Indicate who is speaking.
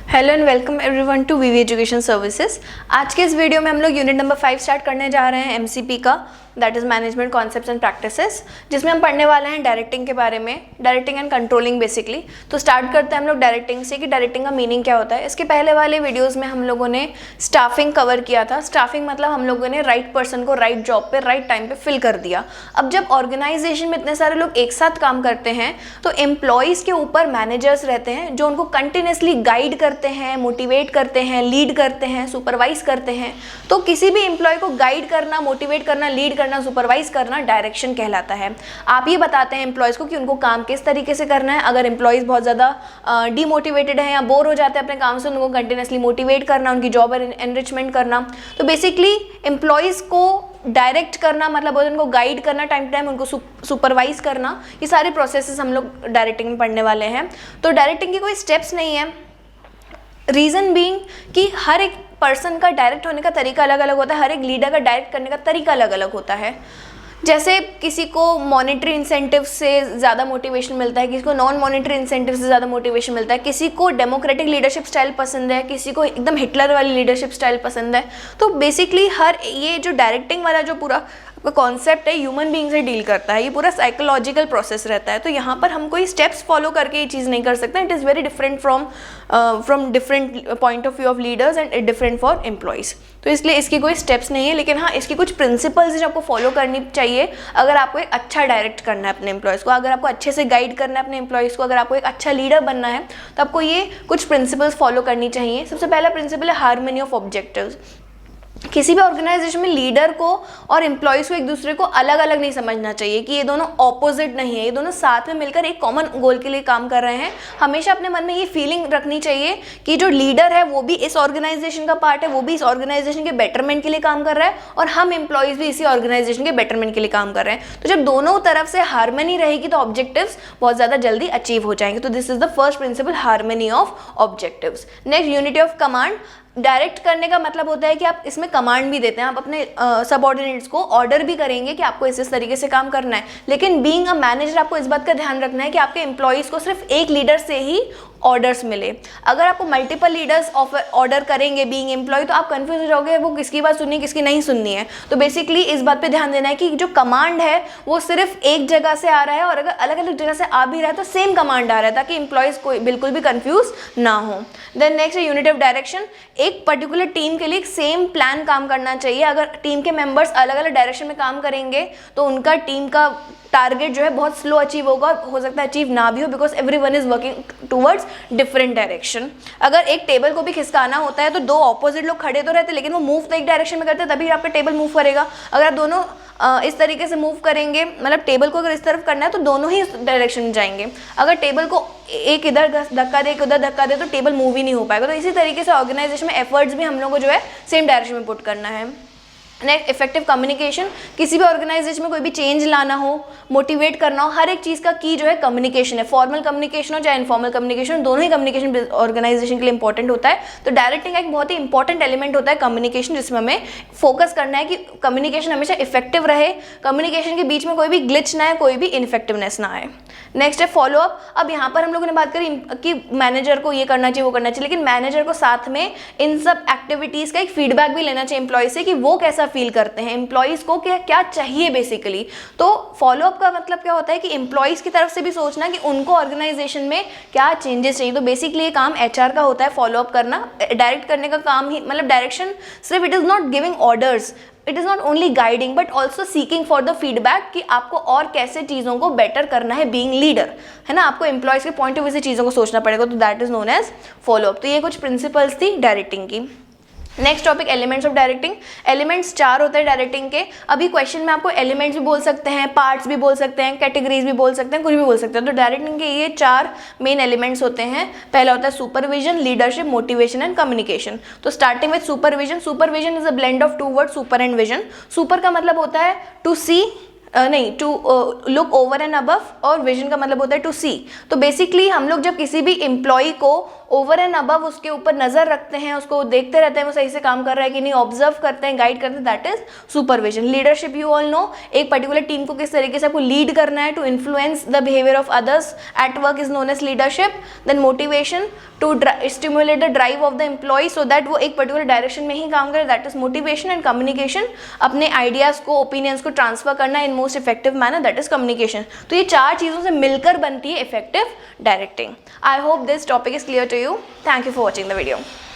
Speaker 1: Hello and welcome everyone to VV Education Services. आज के इस वीडियो में हम लोग यूनिट नंबर 5 स्टार्ट करने जा रहे हैं एमसीपी का, that is management concepts and practices, जिसमें हम पढ़ने वाले हैं डायरेक्टिंग के बारे में, डायरेक्टिंग एंड कंट्रोलिंग बेसिकली। तो स्टार्ट करते हैं हम लोग डायरेक्टिंग से कि डायरेक्टिंग का मीनिंग क्या होता है। इसके पहले वाले वीडियोज़ में हम लोगों ने स्टाफिंग कवर किया था। स्टाफिंग मतलब हम लोगों ने राइट पर्सन को राइट जॉब पे राइट टाइम पे फिल कर दिया। अब जब ऑर्गेनाइजेशन में इतने सारे लोग एक साथ काम करते हैं तो एम्प्लॉयज़ के ऊपर मैनेजर्स रहते हैं जो उनको कंटिन्यूसली गाइड करते हैं, मोटिवेट करते हैं, लीड करते हैं, सुपरवाइज करते हैं। तो किसी भी एम्प्लॉय को गाइड करना, मोटिवेट करना, लीड करना, सुपरवाइज करना डायरेक्शन कहलाता है। आप ये बताते हैं एम्प्लॉयज़ को कि उनको काम किस तरीके से करना है। अगर एम्प्लॉयज़ बहुत ज़्यादा डीमोटिवेटेड हैं या बोर हो जाते हैं अपने काम से, उनको कंटिन्यूसली मोटिवेट करना, उनकी जॉब एनरिचमेंट करना। तो बेसिकली एम्प्लॉयज़ को डायरेक्ट करना मतलब उनको गाइड करना, टाइम टू टाइम उनको सुपरवाइज करना, ये सारे प्रोसेसेस हम लोग डायरेक्टिंग में पढ़ने वाले हैं। तो डायरेक्टिंग की कोई स्टेप्स नहीं है, रीज़न बीइंग कि हर एक पर्सन का डायरेक्ट होने का तरीका अलग अलग होता है, हर एक लीडर का डायरेक्ट करने का तरीका अलग अलग होता है। जैसे किसी को मॉनेटरी इंसेंटिव से ज़्यादा मोटिवेशन मिलता है, किसी को नॉन मॉनेटरी इंसेंटिव से ज़्यादा मोटिवेशन मिलता है, किसी को डेमोक्रेटिक लीडरशिप स्टाइल पसंद है, किसी को एकदम हिटलर वाली लीडरशिप स्टाइल पसंद है। तो बेसिकली हर ये जो डायरेक्टिंग वाला जो पूरा कॉन्सेप्ट है ह्यूमन बीइंग से डील करता है, ये पूरा साइकोलॉजिकल प्रोसेस रहता है। तो यहाँ पर हम कोई स्टेप्स फॉलो करके ये चीज़ नहीं कर सकते। It is very different from different point of view of leaders and different for employees. तो इसलिए इसकी कोई स्टेप्स नहीं है, लेकिन हाँ इसकी कुछ प्रिंसिपल्स जो आपको फॉलो करनी चाहिए अगर आपको एक अच्छा डायरेक्ट करना है अपने एम्प्लॉयज़ को, अगर आपको अच्छे से गाइड करना है अपने एम्प्लॉयज़ को, अगर आपको एक अच्छा लीडर बनना है तो आपको ये कुछ प्रिंसिपल्स फॉलो करनी चाहिए। सबसे पहला प्रिंसिपल है हार्मनी ऑफ ऑब्जेक्टिव्स। किसी भी ऑर्गेनाइजेशन में लीडर को और एम्प्लॉयज़ को एक दूसरे को अलग अलग नहीं समझना चाहिए कि ये दोनों ऑपोजिट नहीं है, ये दोनों साथ में मिलकर एक कॉमन गोल के लिए काम कर रहे हैं। हमेशा अपने मन में ये फीलिंग रखनी चाहिए कि जो लीडर है वो भी इस ऑर्गेनाइजेशन का पार्ट है, वो भी इस ऑर्गेनाइजेशन के बेटरमेंट के लिए काम कर रहा है और हम एम्प्लॉयज़ भी इसी ऑर्गेनाइजेशन के बेटरमेंट के लिए काम कर रहे हैं। तो जब दोनों तरफ से हार्मनी रहेगी तो ऑब्जेक्टिव्स बहुत ज़्यादा जल्दी अचीव हो जाएंगे। तो this is the first principle, harmony of objectives. Next, unity of command. Direct करने का मतलब होता है कि आप इसमें कमांड भी देते हैं, आप अपने सबऑर्डिनेट्स को ऑर्डर भी करेंगे कि आपको इस तरीके से काम करना है। लेकिन बीइंग अ मैनेजर आपको इस बात का ध्यान रखना है कि आपके एम्प्लॉयज़ को सिर्फ एक लीडर से ही ऑर्डर्स मिले। अगर आपको मल्टीपल लीडर्स ऑर्डर करेंगे बीइंग एम्प्लॉय तो आप कंफ्यूज हो जाओगे वो किसकी बात सुननी किसकी नहीं सुननी है। तो बेसिकली इस बात पे ध्यान देना है कि जो कमांड है वो सिर्फ एक जगह से आ रहा है, और अगर अलग अलग जगह से आ भी रहा है तो सेम कमांड आ रहा है, ताकि एम्प्लॉयज़ को बिल्कुल भी कंफ्यूज ना हो। देन नेक्स्ट है यूनिटी ऑफ डायरेक्शन। एक पर्टिकुलर टीम के लिए एक सेम प्लान काम करना चाहिए। अगर टीम के मेंबर्स अलग अलग डायरेक्शन में काम करेंगे तो उनका टीम का टारगेट जो है बहुत स्लो अचीव होगा, हो सकता है अचीव ना भी हो, because everyone is working towards different direction. अगर एक टेबल को भी खिसकाना होता है तो दो ऑपोजिट लोग खड़े तो रहते लेकिन वो मूव तो एक डायरेक्शन में करते तभी आपका टेबल मूव करेगा। अगर आप दोनों इस तरीके से मूव करेंगे, मतलब टेबल को अगर इस तरफ करना है तो दोनों ही इस डायरेक्शन में जाएंगे। अगर टेबल को एक इधर धक्का दे एक उधर धक्का दे तो टेबल मूव ही नहीं हो पाएगा। तो इसी तरीके से ऑर्गेनाइजेशन में एफर्ट्स भी हम लोग को जो है सेम डायरेक्शन में पुट करना है। Next, effective communication. किसी भी ऑर्गेनाइजेशन में कोई भी चेंज लाना हो, मोटिवेट करना हो, हर एक चीज़ का की जो है कम्युनिकेशन है। फॉर्मल कम्युनिकेशन हो चाहे इनफॉर्मल कम्युनिकेशन, दोनों ही कम्युनिकेशन ऑर्गेनाइजेशन के लिए इंपॉर्टेंट होता है। तो डायरेक्टिंग का एक बहुत ही इंपॉर्टेंट एलिमेंट होता है कम्युनिकेशन, जिसमें हमें फोकस करना है कि कम्युनिकेशन हमेशा इफेक्टिव रहे, कम्युनिकेशन के बीच में कोई भी ग्लिच ना आए, कोई भी इनफेक्टिवनेस ना आए। नेक्स्ट है फॉलोअप। अब यहाँ पर हम लोगों ने बात करी कि मैनेजर को ये करना चाहिए वो करना चाहिए, लेकिन मैनेजर को साथ में इन सब एक्टिविटीज़ का एक फीडबैक भी लेना चाहिए एम्प्लॉय से कि वो कैसा फील करते हैं, एम्प्लॉयज़ को क्या चाहिए बेसिकली। तो फॉलोअप का मतलब क्या होता है कि एम्प्लॉयज़ की तरफ से भी सोचना कि उनको ऑर्गेनाइजेशन में क्या चेंजेस चाहिए। तो बेसिकली ये काम एचआर का होता है, फॉलोअप करना। डायरेक्ट करने का काम ही मतलब डायरेक्शन सिर्फ it is not giving orders, it is not only guiding but also seeking for the feedback कि आपको और कैसे चीज़ों को बेटर करना है बीइंग लीडर, है ना। आपको एम्प्लॉयज़ के पॉइंट ऑफ व्यू से चीज़ों को सोचना पड़ेगा। तो that is known as follow up. तो ये कुछ प्रिंसिपल्स थी डायरेक्टिंग की। Next topic, elements of directing. Elements 4 होते हैं डायरेक्टिंग के। अभी क्वेश्चन में आपको एलिमेंट्स भी बोल सकते हैं, पार्ट्स भी बोल सकते हैं, कैटेगरीज भी बोल सकते हैं, कुछ भी बोल सकते हैं। तो डायरेक्टिंग के ये 4 मेन एलिमेंट्स होते हैं। पहला होता है supervision, leadership, motivation and communication. तो starting with supervision. Supervision is a blend of two word, super and vision. Super का मतलब होता है टू सी, नहीं, to look over and above, और विजन का मतलब होता है टू सी। तो बेसिकली हम लोग जब किसी भी एम्प्लॉय को ओवर एंड अबव उसके ऊपर नज़र रखते हैं, उसको देखते रहते हैं वो सही से काम कर रहा है कि नहीं, ऑब्जर्व करते हैं, गाइड करते हैं, that is supervision. Leadership, you all know, एक पर्टिकुलर टीम को किस तरीके से आपको लीड करना है, to influence the behaviour of others at work is known as leadership. Then motivation, to stimulate the drive of the employee so that वो एक पर्टिकुलर डायरेक्शन में ही काम करे, that is motivation. And communication, अपने ideas को, opinions को transfer करना in most effective manner, that is communication. तो ये 4 चीज़ों से मिलकर बनती है effective directing. I hope this topic is clear to you. Thank you for watching the video.